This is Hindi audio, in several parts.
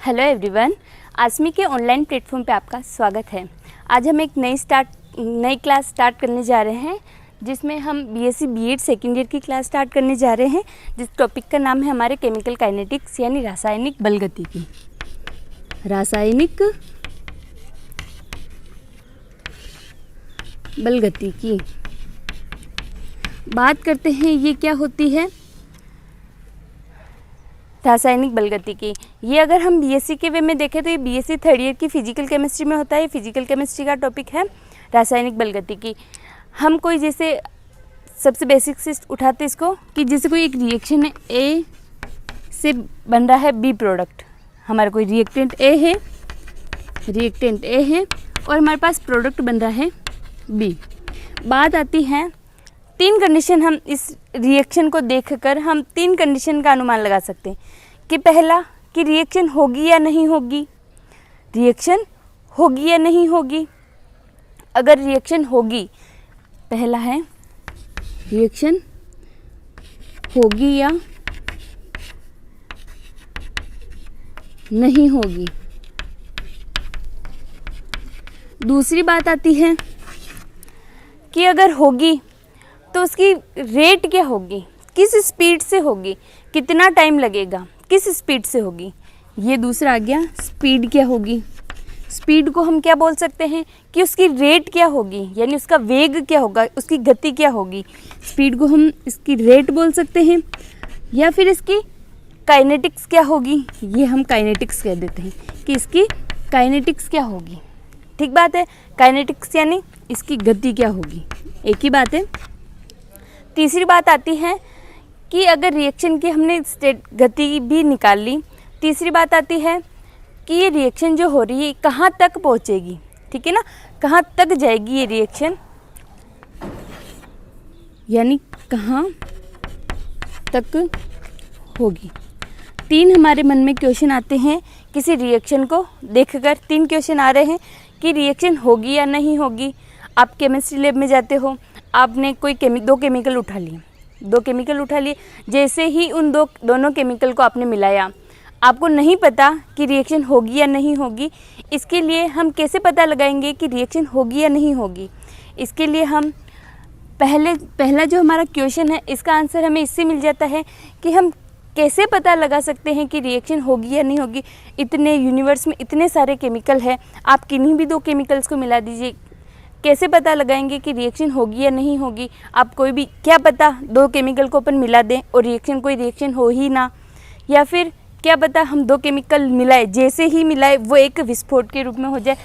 हेलो एवरीवन, आसमी के ऑनलाइन प्लेटफॉर्म पे आपका स्वागत है। आज हम एक नई क्लास स्टार्ट करने जा रहे हैं जिसमें हम बीएससी बीएड सेकेंड ईयर की क्लास स्टार्ट करने जा रहे हैं, जिस टॉपिक का नाम है हमारे केमिकल काइनेटिक्स यानी रासायनिक बलगतिकी। रासायनिक बलगतिकी बात करते हैं, ये क्या होती है रासायनिक बलगतिकी। ये अगर हम बीएससी के वे में देखें तो ये बीएससी थर्ड ईयर की फिजिकल केमिस्ट्री में होता है। फिजिकल केमिस्ट्री का टॉपिक है रासायनिक बलगतिकी। हम कोई जैसे सबसे बेसिक से उठाते इसको कि जैसे कोई एक रिएक्शन है, ए से बन रहा है बी प्रोडक्ट। हमारा कोई रिएक्टेंट ए है और हमारे पास प्रोडक्ट बन रहा है बी। बात आती है तीन कंडीशन, हम इस रिएक्शन को देखकर हम तीन कंडीशन का अनुमान लगा सकते हैं कि पहला कि रिएक्शन होगी या नहीं होगी, रिएक्शन होगी या नहीं होगी। अगर रिएक्शन होगी, पहला है रिएक्शन होगी या नहीं होगी। दूसरी बात आती है कि अगर होगी तो उसकी रेट क्या होगी, किस स्पीड से होगी, कितना टाइम लगेगा, किस स्पीड से होगी। ये दूसरा आ गया स्पीड क्या होगी। स्पीड को हम क्या बोल सकते हैं कि उसकी रेट क्या होगी, यानी उसका वेग क्या होगा, उसकी गति क्या होगी। स्पीड को हम इसकी रेट बोल सकते हैं या फिर इसकी काइनेटिक्स क्या होगी, ये हम काइनेटिक्स कह देते हैं कि इसकी काइनेटिक्स क्या होगी। ठीक बात है, काइनेटिक्स यानी इसकी गति क्या होगी, एक ही बात है। तीसरी बात आती है कि अगर रिएक्शन की हमने गति भी निकाल ली, तीसरी बात आती है कि ये रिएक्शन जो हो रही है कहाँ तक पहुँचेगी। ठीक है ना, कहाँ तक जाएगी ये रिएक्शन, यानी कहाँ तक होगी। तीन हमारे मन में क्वेश्चन आते हैं किसी रिएक्शन को देखकर। तीन क्वेश्चन आ रहे हैं कि रिएक्शन होगी या नहीं होगी। आप केमिस्ट्री लैब में जाते हो, आपने कोई दो केमिकल उठा लिए। जैसे ही उन दोनों केमिकल को आपने मिलाया, आपको नहीं पता कि रिएक्शन होगी या नहीं होगी। इसके लिए हम कैसे पता लगाएंगे कि रिएक्शन होगी या नहीं होगी। इसके लिए हम पहला जो हमारा क्वेश्चन है, इसका आंसर हमें इससे मिल जाता है कि हम कैसे पता लगा सकते हैं कि रिएक्शन होगी या नहीं होगी। इतने यूनिवर्स में इतने सारे केमिकल हैं, आप किन्हीं भी दो केमिकल्स को मिला दीजिए, कैसे पता लगाएंगे कि रिएक्शन होगी या नहीं होगी। आप कोई भी, क्या पता दो केमिकल को अपन मिला दें और कोई रिएक्शन हो ही ना, या फिर क्या पता हम दो केमिकल मिलाए, जैसे ही मिलाए वो एक विस्फोट के रूप में हो जाए,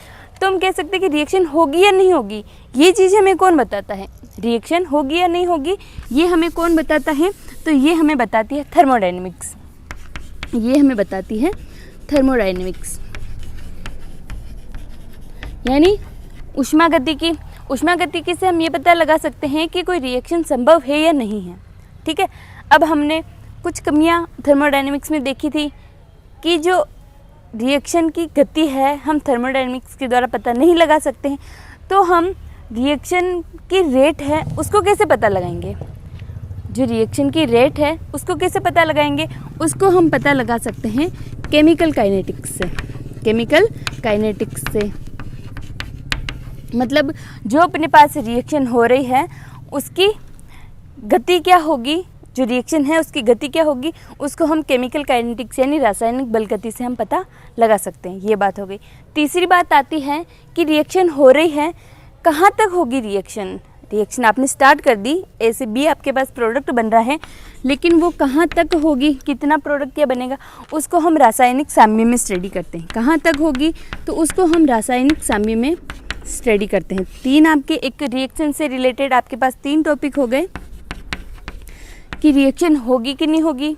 तो हम कह सकते हैं कि रिएक्शन होगी या नहीं होगी। ये चीज़ हमें कौन बताता है, रिएक्शन होगी या नहीं होगी, ये हमें कौन बताता है, तो ये हमें बताती है थर्मोडायनेमिक्स। ये हमें बताती है थर्मोडायनेमिक्स, यानी ऊष्मागतिकी से हम ये पता लगा सकते हैं कि कोई रिएक्शन संभव है या नहीं है। ठीक है, अब हमने कुछ कमियां थर्मोडायनेमिक्स में देखी थी कि जो रिएक्शन की गति है हम थर्मोडायनेमिक्स के द्वारा पता नहीं लगा सकते हैं, तो हम रिएक्शन की रेट है उसको कैसे पता लगाएंगे। जो रिएक्शन की रेट है उसको कैसे पता लगाएंगे, उसको हम पता लगा सकते हैं केमिकल काइनेटिक्स से। केमिकल काइनेटिक्स से मतलब जो अपने पास रिएक्शन हो रही है उसकी गति क्या होगी, जो रिएक्शन है उसकी गति क्या होगी, उसको हम केमिकल काइनेटिक्स यानी रासायनिक बलगति से हम पता लगा सकते हैं। ये बात हो गई। तीसरी बात आती है कि रिएक्शन हो रही है, कहाँ तक होगी रिएक्शन आपने स्टार्ट कर दी, ए से बी आपके पास प्रोडक्ट बन रहा है, लेकिन वो कहाँ तक होगी, कितना प्रोडक्ट क्या बनेगा, उसको हम रासायनिक साम्य में स्टडी करते हैं। कहाँ तक होगी तो उसको हम रासायनिक साम्य में स्टडी करते हैं। तीन आपके एक रिएक्शन से रिलेटेड आपके पास तीन टॉपिक हो गए कि रिएक्शन होगी कि नहीं होगी,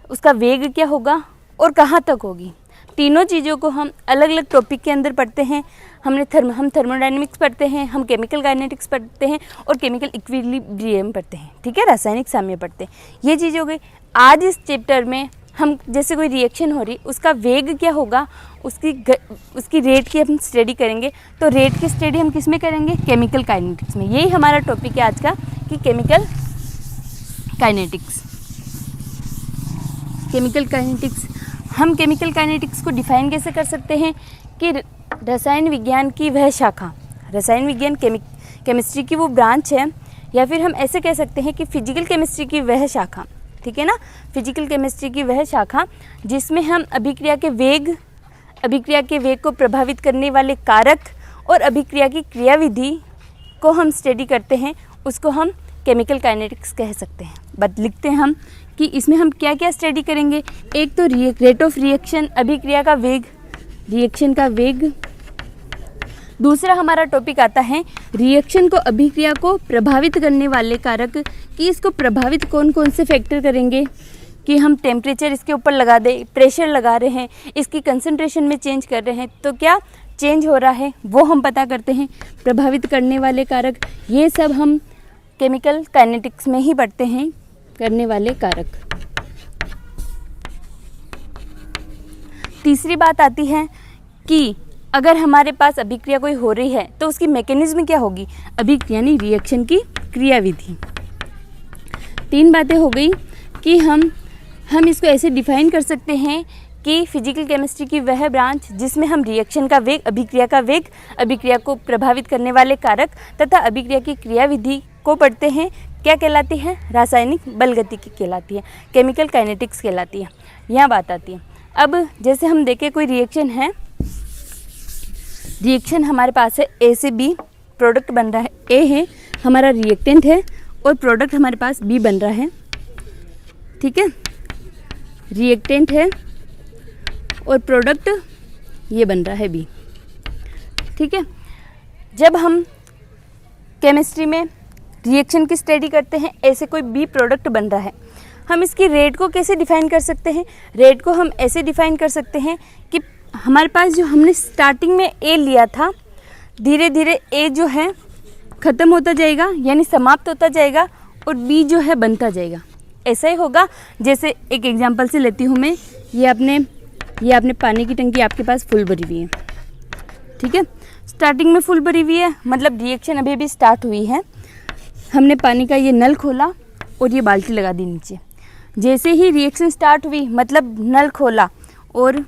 उसका वेग क्या होगा और कहाँ तक होगी। तीनों चीज़ों को हम अलग अलग टॉपिक के अंदर पढ़ते हैं। हम थर्मोडायनेमिक्स पढ़ते हैं, हम केमिकल काइनेटिक्स पढ़ते हैं और केमिकल इक्विलिब्रियम पढ़ते हैं। ठीक है, रासायनिक साम्य पढ़ते हैं। ये चीज़ हो गई। आज इस चैप्टर में हम जैसे कोई रिएक्शन हो रही, उसका वेग क्या होगा, उसकी रेट की हम स्टडी करेंगे। तो रेट की स्टडी हम किस में करेंगे, केमिकल काइनेटिक्स में। यही हमारा टॉपिक है आज का कि केमिकल काइनेटिक्स। केमिकल काइनेटिक्स हम केमिकल काइनेटिक्स को डिफाइन कैसे कर सकते हैं कि रसायन विज्ञान की वह शाखा, रसायन विज्ञान केमिस्ट्री की वो ब्रांच है, या फिर हम ऐसे कह सकते हैं कि फिजिकल केमिस्ट्री की वह शाखा, ठीक है ना, फिजिकल केमिस्ट्री की वह शाखा जिसमें हम अभिक्रिया के वेग को प्रभावित करने वाले कारक और अभिक्रिया की क्रियाविधि को हम स्टडी करते हैं, उसको हम केमिकल काइनेटिक्स कह सकते हैं। बट लिखते हैं हम कि इसमें हम क्या क्या स्टडी करेंगे। एक तो रेट ऑफ रिएक्शन, अभिक्रिया का वेग, रिएक्शन का वेग। दूसरा हमारा टॉपिक आता है रिएक्शन को, अभिक्रिया को प्रभावित करने वाले कारक, कि इसको प्रभावित कौन कौन से फैक्टर करेंगे, कि हम टेम्परेचर इसके ऊपर लगा दें, प्रेशर लगा रहे हैं, इसकी कंसंट्रेशन में चेंज कर रहे हैं तो क्या चेंज हो रहा है वो हम पता करते हैं। प्रभावित करने वाले कारक, ये सब हम केमिकल काइनेटिक्स में ही पढ़ते हैं, करने वाले कारक। तीसरी बात आती है कि अगर हमारे पास अभिक्रिया कोई हो रही है तो उसकी मैकेनिज्म क्या होगी, अभिक्रिया यानी रिएक्शन की क्रियाविधि। 3 बातें हो गई कि हम इसको ऐसे डिफाइन कर सकते हैं कि फिजिकल केमिस्ट्री की वह ब्रांच जिसमें हम रिएक्शन का वेग, अभिक्रिया का वेग, अभिक्रिया को प्रभावित करने वाले कारक तथा अभिक्रिया की क्रियाविधि को पढ़ते हैं, क्या कहलाती है, रासायनिक बलगतिकी कहलाती है, केमिकल काइनेटिक्स कहलाती है। यहाँ बात आती है, अब जैसे हम देखें कोई रिएक्शन है, रिएक्शन हमारे पास है ए से बी, प्रोडक्ट बन रहा है, ए है हमारा रिएक्टेंट है और प्रोडक्ट हमारे पास बी बन रहा है, ठीक है, रिएक्टेंट है और प्रोडक्ट ये बन रहा है बी, ठीक है। जब हम केमिस्ट्री में रिएक्शन की स्टडी करते हैं, ऐसे कोई बी प्रोडक्ट बन रहा है, हम इसकी रेट को कैसे डिफाइन कर सकते हैं। रेट को हम ऐसे डिफाइन कर सकते हैं कि हमारे पास जो हमने स्टार्टिंग में ए लिया था, धीरे धीरे ए जो है ख़त्म होता जाएगा यानी समाप्त होता जाएगा और बी जो है बनता जाएगा। ऐसा ही होगा, जैसे एक एग्जांपल से लेती हूँ मैं, ये आपने पानी की टंकी आपके पास फुल भरी हुई है, ठीक है, स्टार्टिंग में फुल भरी हुई है, मतलब रिएक्शन अभी भी स्टार्ट हुई है। हमने पानी का ये नल खोला और ये बाल्टी लगा दी नीचे। जैसे ही रिएक्शन स्टार्ट हुई, मतलब नल खोला और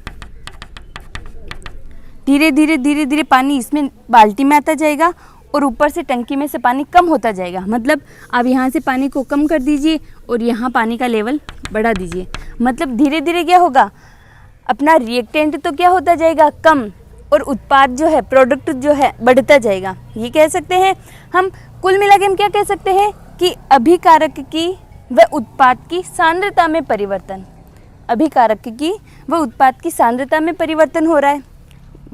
धीरे धीरे पानी इसमें बाल्टी में आता जाएगा और ऊपर से टंकी में से पानी कम होता जाएगा। मतलब आप यहाँ से पानी को कम कर दीजिए और यहाँ पानी का लेवल बढ़ा दीजिए। मतलब धीरे धीरे क्या होगा, अपना रिएक्टेंट तो क्या होता जाएगा, कम, और उत्पाद जो है, प्रोडक्ट जो है बढ़ता जाएगा। ये कह सकते हैं हम, कुल मिला के हम क्या कह सकते हैं कि अभिकारक की व उत्पाद की सांद्रता में परिवर्तन, अभिकारक की व उत्पाद की सांद्रता में परिवर्तन हो रहा है।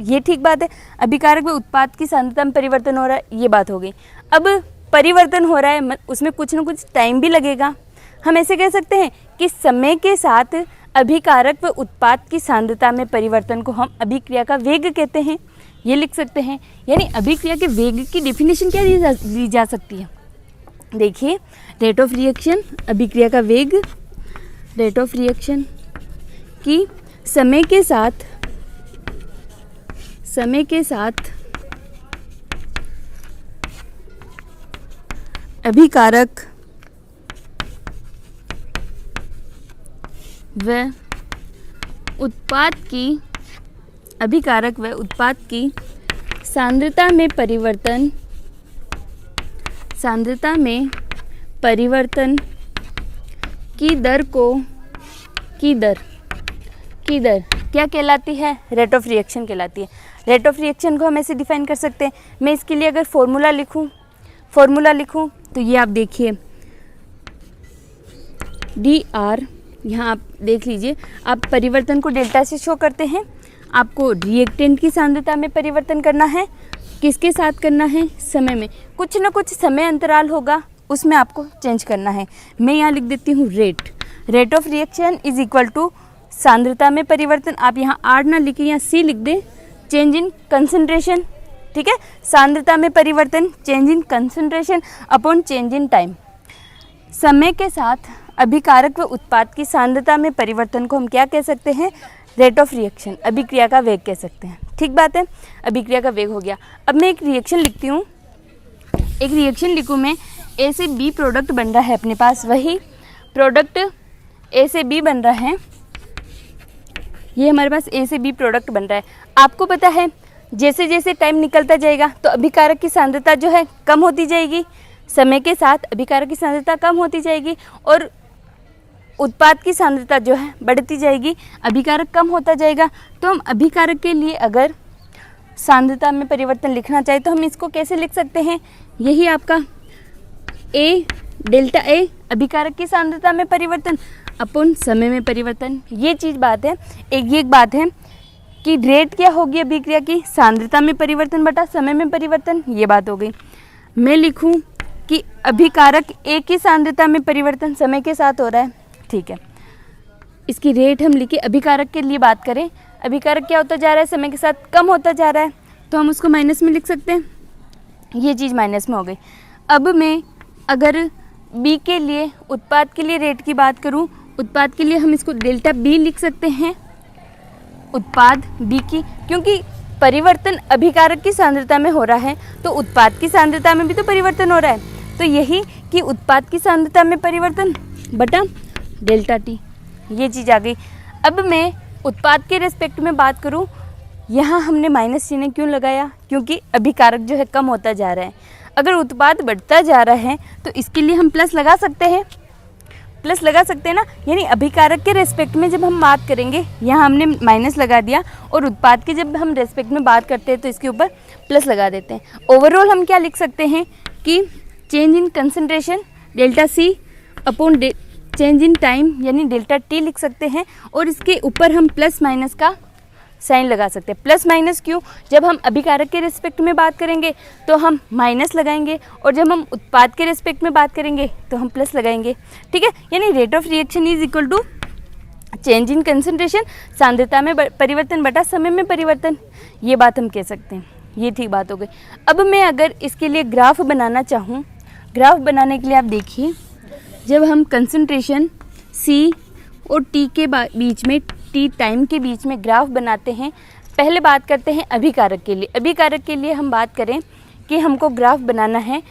ये ठीक बात है, अभिकारक व उत्पाद की सांद्रता में परिवर्तन हो रहा है, ये बात हो गई। अब परिवर्तन हो रहा है, उसमें कुछ ना कुछ टाइम भी लगेगा। हम ऐसे कह सकते हैं कि समय के साथ अभिकारक व उत्पाद की सांद्रता में परिवर्तन को हम अभिक्रिया का वेग कहते हैं, ये लिख सकते हैं। यानी अभिक्रिया के वेग की डेफिनेशन क्या ली जा सकती है, देखिए, रेट ऑफ रिएक्शन, अभिक्रिया का वेग, रेट ऑफ रिएक्शन की समय के साथ अभिकारक व उत्पाद की, अभिकारक व उत्पाद की सांद्रता में परिवर्तन की दर क्या कहलाती है, रेट ऑफ रिएक्शन कहलाती है। रेट ऑफ रिएक्शन को हम ऐसे डिफाइन कर सकते हैं। मैं इसके लिए अगर फॉर्मूला लिखूं तो ये आप देखिए, dr, यहाँ आप देख लीजिए, आप परिवर्तन को डेल्टा से शो करते हैं। आपको रिएक्टेंट की सांद्रता में परिवर्तन करना है, किसके साथ करना है, समय में, कुछ ना कुछ समय अंतराल होगा, उसमें आपको चेंज करना है। मैं यहाँ लिख देती हूँ rate of reaction is equal to सांद्रता में परिवर्तन, आप यहाँ आर ना लिखे, यहाँ सी लिख दें, चेंज इन कंसंट्रेशन, ठीक है, सांद्रता में परिवर्तन, change in concentration upon change in time. समय के साथ अभिकारक व उत्पाद की सांद्रता में परिवर्तन को हम क्या कह सकते हैं, रेट ऑफ रिएक्शन, अभिक्रिया का वेग कह सकते हैं। ठीक बात है, अभिक्रिया का वेग हो गया। अब मैं एक रिएक्शन लिखती हूँ, एक रिएक्शन लिखूँ मैं, ए से बी प्रोडक्ट बन रहा है अपने पास, वही प्रोडक्ट ए से बी बन रहा है, ये हमारे पास ए से बी प्रोडक्ट बन रहा है। आपको पता है जैसे जैसे टाइम निकलता जाएगा तो अभिकारक की सांद्रता जो है कम होती जाएगी, समय के साथ अभिकारक की सांद्रता कम होती जाएगी और उत्पाद की सांद्रता जो है बढ़ती जाएगी, अभिकारक कम होता जाएगा। तो हम अभिकारक के लिए अगर सांद्रता में परिवर्तन लिखना चाहे तो हम इसको कैसे लिख सकते हैं, यही आपका ए डेल्टा ए अभिकारक की सांद्रता में परिवर्तन अपन समय में परिवर्तन, ये चीज़ बात है। एक बात है कि रेट क्या होगी अभिक्रिया की, सांद्रता में परिवर्तन बटा समय में परिवर्तन, ये बात हो गई। मैं लिखूं कि अभिकारक ए की सांद्रता में परिवर्तन समय के साथ हो रहा है, ठीक है। इसकी रेट हम लिखे, अभिकारक के लिए बात करें, अभिकारक क्या होता जा रहा है, समय के साथ कम होता जा रहा है, तो हम उसको माइनस में लिख सकते हैं, ये चीज़ माइनस में हो गई। अब मैं अगर बी के लिए, उत्पाद के लिए रेट की बात करूं, उत्पाद के लिए हम इसको डेल्टा बी लिख सकते हैं, उत्पाद बी की, क्योंकि परिवर्तन अभिकारक की सांद्रता में हो रहा है तो उत्पाद की सांद्रता में भी तो परिवर्तन हो रहा है, तो यही कि उत्पाद की सांद्रता में परिवर्तन बटा डेल्टा टी, ये चीज़ आ गई। अब मैं उत्पाद के रेस्पेक्ट में बात करूं, यहाँ हमने माइनस चिन्ह क्यों लगाया, क्योंकि अभिकारक जो है कम होता जा रहा है। अगर उत्पाद बढ़ता जा रहा है तो इसके लिए हम प्लस लगा सकते हैं, प्लस लगा सकते हैं ना, यानी अभिकारक के रेस्पेक्ट में जब हम बात करेंगे, यहाँ हमने माइनस लगा दिया और उत्पाद के जब हम रेस्पेक्ट में बात करते हैं तो इसके ऊपर प्लस लगा देते हैं। ओवरऑल हम क्या लिख सकते हैं कि change in concentration delta C upon change in time यानी डेल्टा टी लिख सकते हैं, और इसके ऊपर हम प्लस माइनस का साइन लगा सकते हैं। प्लस माइनस क्यों, जब हम अभिकारक के रिस्पेक्ट में बात करेंगे तो हम माइनस लगाएंगे और जब हम उत्पाद के रिस्पेक्ट में बात करेंगे तो हम प्लस लगाएंगे, ठीक है। यानी rate of reaction is equal to change in concentration, सांद्रता में परिवर्तन बटा समय में परिवर्तन, ये बात हम कह सकते हैं, ये ठीक बात हो गई। अब मैं अगर इसके लिए ग्राफ बनाना चाहूँ, ग्राफ बनाने के लिए आप देखिए, जब हम कंसंट्रेशन सी और टी के बीच में, टी टाइम के बीच में ग्राफ बनाते हैं, पहले बात करते हैं अभिकारक के लिए। अभिकारक के लिए हम बात करें कि हमको ग्राफ बनाना है,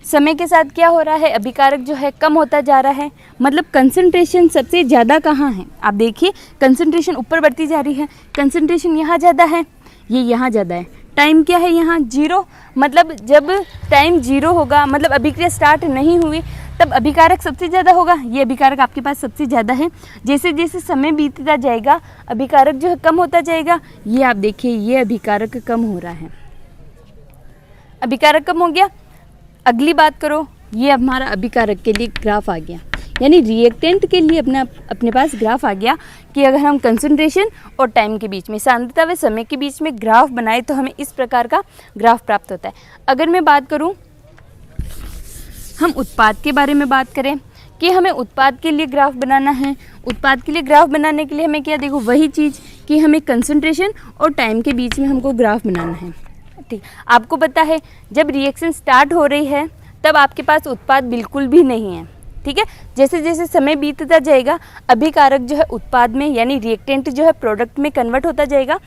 समय के साथ क्या हो रहा है, अभिकारक जो है कम होता जा रहा है, मतलब कंसंट्रेशन सबसे ज़्यादा कहाँ है, आप देखिए कंसंट्रेशन ऊपर बढ़ती जा रही है, कंसंट्रेशन यहाँ ज़्यादा है, ये यहाँ ज़्यादा है, टाइम क्या है यहाँ 0, मतलब जब टाइम 0 होगा, मतलब अभिक्रिया स्टार्ट नहीं हुई तब अभिकारक सबसे ज़्यादा होगा, ये अभिकारक आपके पास सबसे ज़्यादा है। जैसे जैसे समय बीतता जाएगा अभिकारक जो है कम होता जाएगा, ये आप देखिए ये अभिकारक कम हो रहा है, अभिकारक कम हो गया। अगली बात करो, ये हमारा अभिकारक के लिए ग्राफ आ गया, यानी रिएक्टेंट के लिए अपने पास ग्राफ आ गया कि अगर हम कंसंट्रेशन और टाइम के बीच में, सांद्रता व समय के बीच में ग्राफ बनाए तो हमें इस प्रकार का ग्राफ प्राप्त होता है। अगर मैं बात करूं, हम उत्पाद के बारे में बात करें कि हमें उत्पाद के लिए ग्राफ बनाना है, उत्पाद के लिए ग्राफ बनाने के लिए हमें क्या, देखो वही चीज़ कि हमें कंसंट्रेशन और टाइम के बीच में हमको ग्राफ बनाना है, ठीक। आपको पता है जब रिएक्शन स्टार्ट हो रही है तब आपके पास उत्पाद बिल्कुल भी नहीं है, ठीक है। जैसे जैसे समय बीतता जाएगा अभिकारक जो है उत्पाद में यानी रिएक्टेंट जो है प्रोडक्ट में कन्वर्ट होता जाएगा।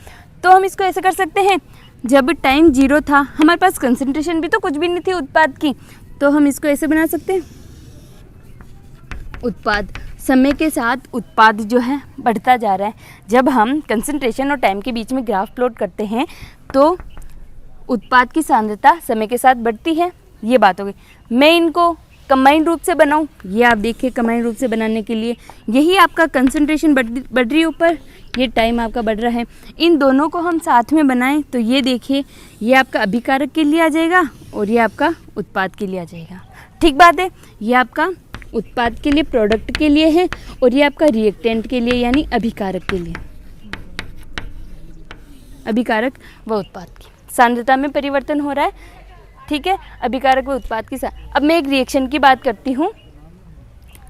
तो हम इसको ऐसे कर सकते हैं, जब टाइम 0 था हमारे पास कंसंट्रेशन भी तो कुछ भी नहीं थी उत्पाद की, तो हम इसको ऐसे बना सकते हैं, उत्पाद समय के साथ उत्पाद जो है बढ़ता जा रहा है। जब हम कंसंट्रेशन और टाइम के बीच में ग्राफ प्लॉट करते हैं तो उत्पाद की सांद्रता समय के साथ बढ़ती है, ये बात हो गई। मैं इनको कंबाइंड रूप से बनाऊं, ये आप देखिए कंबाइंड रूप से बनाने के लिए यही आपका कंसंट्रेशन बढ़ रही है ऊपर, ये टाइम आपका बढ़ रहा है, इन दोनों को हम साथ में बनाएं तो ये देखिए ये आपका अभिकारक के लिए आ जाएगा और ये आपका उत्पाद के लिए आ जाएगा, ठीक बात है। ये आपका उत्पाद के लिए प्रोडक्ट के लिए है और ये आपका रिएक्टेंट के लिए यानी अभिकारक के लिए, अभिकारक व उत्पाद की सांद्रता में परिवर्तन हो रहा है, ठीक है, अभिकारक व उत्पाद की। अब मैं एक रिएक्शन की बात करती हूँ,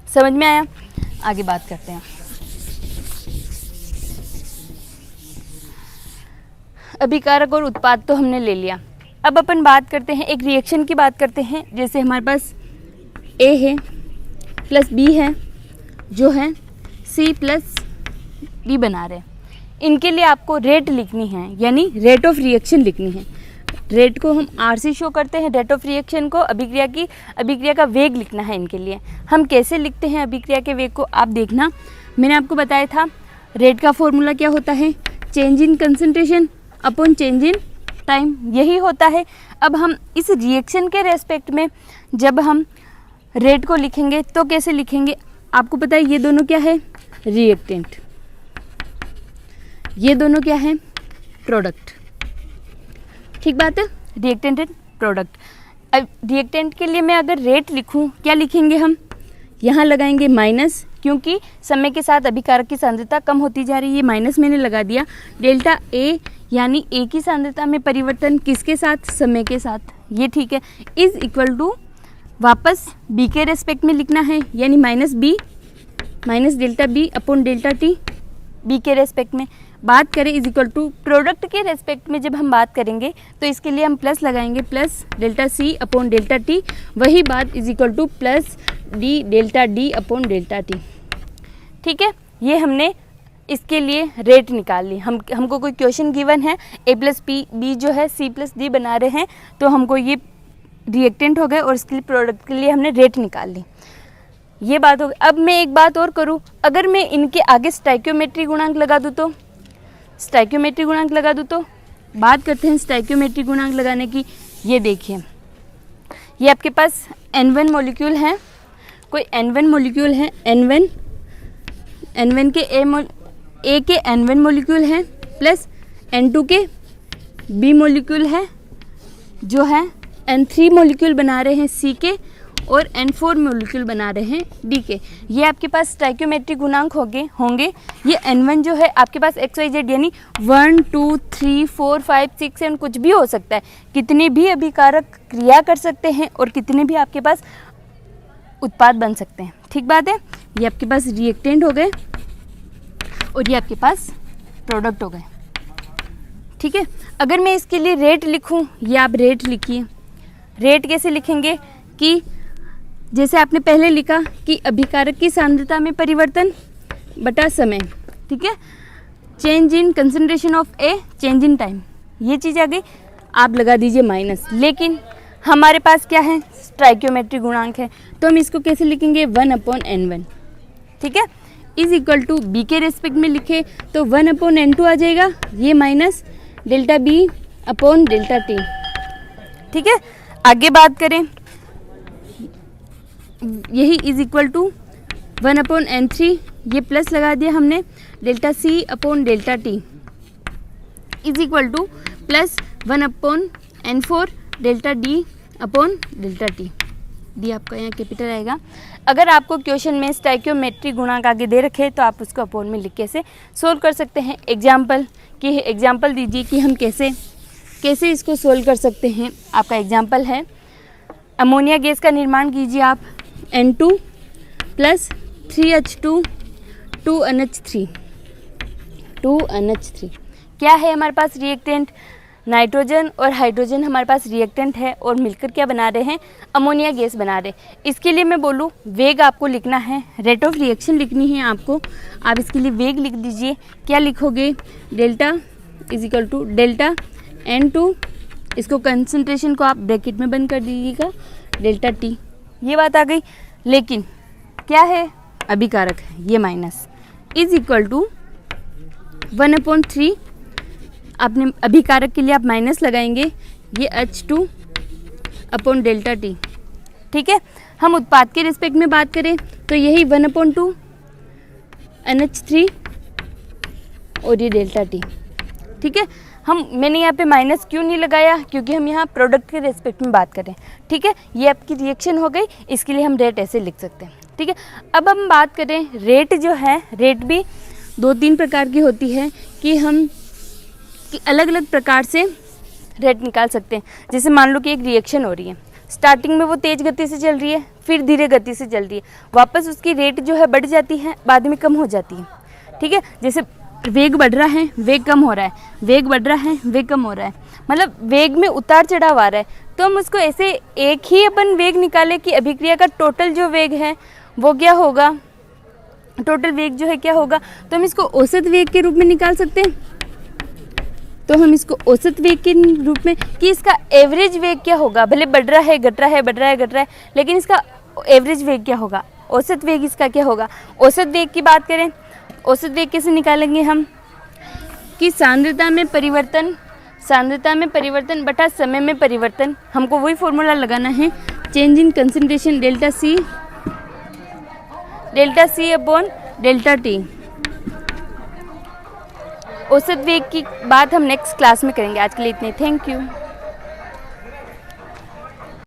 समझ में आया, आगे बात करते हैं। अभिकारक और उत्पाद तो हमने ले लिया, अब अपन बात करते हैं एक रिएक्शन की बात करते हैं। जैसे हमारे पास ए है प्लस बी है जो है सी प्लस डी बना रहे हैं, इनके लिए आपको रेट लिखनी है यानी रेट ऑफ रिएक्शन लिखनी है। रेट को हम आर से शो करते हैं, रेट ऑफ रिएक्शन को अभिक्रिया का वेग लिखना है। इनके लिए हम कैसे लिखते हैं अभिक्रिया के वेग को, आप देखना, मैंने आपको बताया था रेट का फॉर्मूला क्या होता है, change in concentration upon change in time, यही होता है। अब हम इस रिएक्शन के रेस्पेक्ट में जब हम रेट को लिखेंगे तो कैसे लिखेंगे, आपको पता है ये दोनों क्या है, रिएक्टेंट, ये दोनों क्या है, प्रोडक्ट। ठीक बात है, रिएक्टेंट एंड प्रोडक्ट। अब रिएक्टेंट के लिए मैं अगर रेट लिखूं, क्या लिखेंगे हम, यहाँ लगाएंगे माइनस, क्योंकि समय के साथ अभिकारक की सांद्रता कम होती जा रही है, ये माइनस मैंने लगा दिया। डेल्टा ए यानी ए की सांद्रता में परिवर्तन किसके साथ, समय के साथ, ये ठीक है। इज इक्वल टू वापस बी के रेस्पेक्ट में लिखना है, यानी minus B minus delta B upon delta T, B के रेस्पेक्ट में बात करें इज इक्वल टू प्रोडक्ट के रेस्पेक्ट में जब हम बात करेंगे तो इसके लिए हम प्लस लगाएंगे, plus delta C upon delta T, वही बात is equal to plus D delta D upon delta T. ठीक है, ये हमने इसके लिए रेट निकाल ली। हमको कोई क्वेश्चन गिवन है, ए प्लस पी बी जो है सी प्लस डी बना रहे हैं, तो हमको ये रिएक्टेंट हो गए और इसके लिए प्रोडक्ट के लिए हमने रेट निकाल ली, ये बात हो गई। अब मैं एक बात और करूँ, अगर मैं इनके आगे स्टाइक्योमेट्री गुणांक लगा दूँ तो, स्टाइक्योमेट्री गुणांक लगा दूँ तो, बात करते हैं स्टाइक्योमेट्री गुणांक लगाने की। ये देखिए, ये आपके पास N1 मॉलिक्यूल है, कोई N1 मॉलिक्यूल है, N1 के ए के N1 मॉलिक्यूल है, प्लस N2 के B मॉलिक्यूल है, जो है N3 मॉलिक्यूल बना रहे हैं C के, और N4 मॉलिक्यूल बना रहे हैं D के। ये आपके पास स्टाइक्योमेट्रिक गुणांक होंगे। ये N1 जो है आपके पास XYZ यानी 1 2 3 4 5 6 7 कुछ भी हो सकता है, कितने भी अभिकारक क्रिया कर सकते हैं और कितने भी आपके पास उत्पाद बन सकते हैं। ठीक बात है, ये आपके पास रिएक्टेंट हो गए और ये आपके पास प्रोडक्ट हो गए। ठीक है, अगर मैं इसके लिए रेट लिखूं, ये आप रेट लिखिए। रेट कैसे लिखेंगे कि जैसे आपने पहले लिखा कि अभिकारक की सांद्रता में परिवर्तन बटा समय, ठीक है, change in concentration of A, change in time, ये चीज़ आ गई, आप लगा दीजिए माइनस। लेकिन हमारे पास क्या है, स्टाइक्योमेट्रिक गुणांक है, तो हम इसको कैसे लिखेंगे, 1/N1, ठीक है, इज इक्वल टू बी के रेस्पेक्ट में लिखे तो 1/N2 आ जाएगा, ये minus delta B upon delta T. ठीक है, आगे बात करें, यही इज इक्वल टू 1/N3, ये प्लस लगा दिया हमने, delta C upon delta T is equal to plus 1/N4 delta D upon delta T. D आपका यहाँ कैपिटल आएगा। अगर आपको क्वेश्चन में स्टाइक्योमेट्रिक गुणांक आगे दे रखे तो आप उसको अपॉन में लिख के से सोल्व कर सकते हैं। एग्जाम्पल दीजिए कि हम कैसे इसको सोल्व कर सकते हैं। आपका एग्जाम्पल है, अमोनिया गैस का निर्माण कीजिए आप, N2 प्लस 3H2 2NH3 क्या है हमारे पास रिएक्टेंट, नाइट्रोजन और हाइड्रोजन हमारे पास रिएक्टेंट है और मिलकर क्या बना रहे हैं, अमोनिया गैस बना रहे हैं। इसके लिए मैं बोलूँ वेग आपको लिखना है, रेट ऑफ रिएक्शन लिखनी है आपको, आप इसके लिए वेग लिख दीजिए। क्या लिखोगे, delta is equal to delta N2, इसको कंसंट्रेशन को आप ब्रैकेट में बंद कर दीजिएगा, डेल्टा टी, ये बात आ गई। लेकिन क्या है, अभिकारक है, ये माइनस, इज इक्वल टू 1/3, आपने अभिकारक के लिए आप माइनस लगाएंगे, ये H2 अपॉन डेल्टा टी। ठीक है, हम उत्पाद के रिस्पेक्ट में बात करें तो यही 1/2 NH3 और ये डेल्टा टी। ठीक है, मैंने यहाँ पे माइनस क्यों नहीं लगाया, क्योंकि हम यहाँ प्रोडक्ट के रेस्पेक्ट में बात करें। ठीक है, ये आपकी रिएक्शन हो गई, इसके लिए हम रेट ऐसे लिख सकते हैं। ठीक है, अब हम बात करें रेट जो है, रेट भी 2-3 प्रकार की होती है कि हम अलग अलग प्रकार से रेट निकाल सकते हैं। जैसे मान लो कि एक रिएक्शन हो रही है, स्टार्टिंग में वो तेज़ गति से चल रही है, फिर धीरे गति से चल रही है, वापस उसकी रेट जो है बढ़ जाती है, बाद में कम हो जाती है। ठीक है, जैसे वेग बढ़ रहा है, वेग कम हो रहा है, वेग बढ़ रहा है, वेग कम हो रहा है, मतलब वेग में उतार चढ़ाव आ रहा है। तो हम उसको ऐसे एक ही अपन वेग निकाले कि अभिक्रिया का टोटल जो वेग है वो क्या होगा, टोटल वेग जो है क्या होगा, तो हम इसको औसत वेग के रूप में निकाल सकते हैं। तो हम इसको औसत वेग के रूप में कि इसका एवरेज वेग क्या होगा, भले बढ़ रहा है घट रहा है, बढ़ रहा है घट रहा है, लेकिन इसका एवरेज वेग क्या होगा, औसत वेग इसका क्या होगा। औसत वेग की बात करें औसत वेग कैसे निकालेंगे हम कि सांद्रता में परिवर्तन बटा समय में परिवर्तन, हमको वही फॉर्मूला लगाना है, change in concentration delta C upon delta T. औसत वेग की बात हम नेक्स्ट क्लास में करेंगे। आज के लिए इतने, थैंक यू।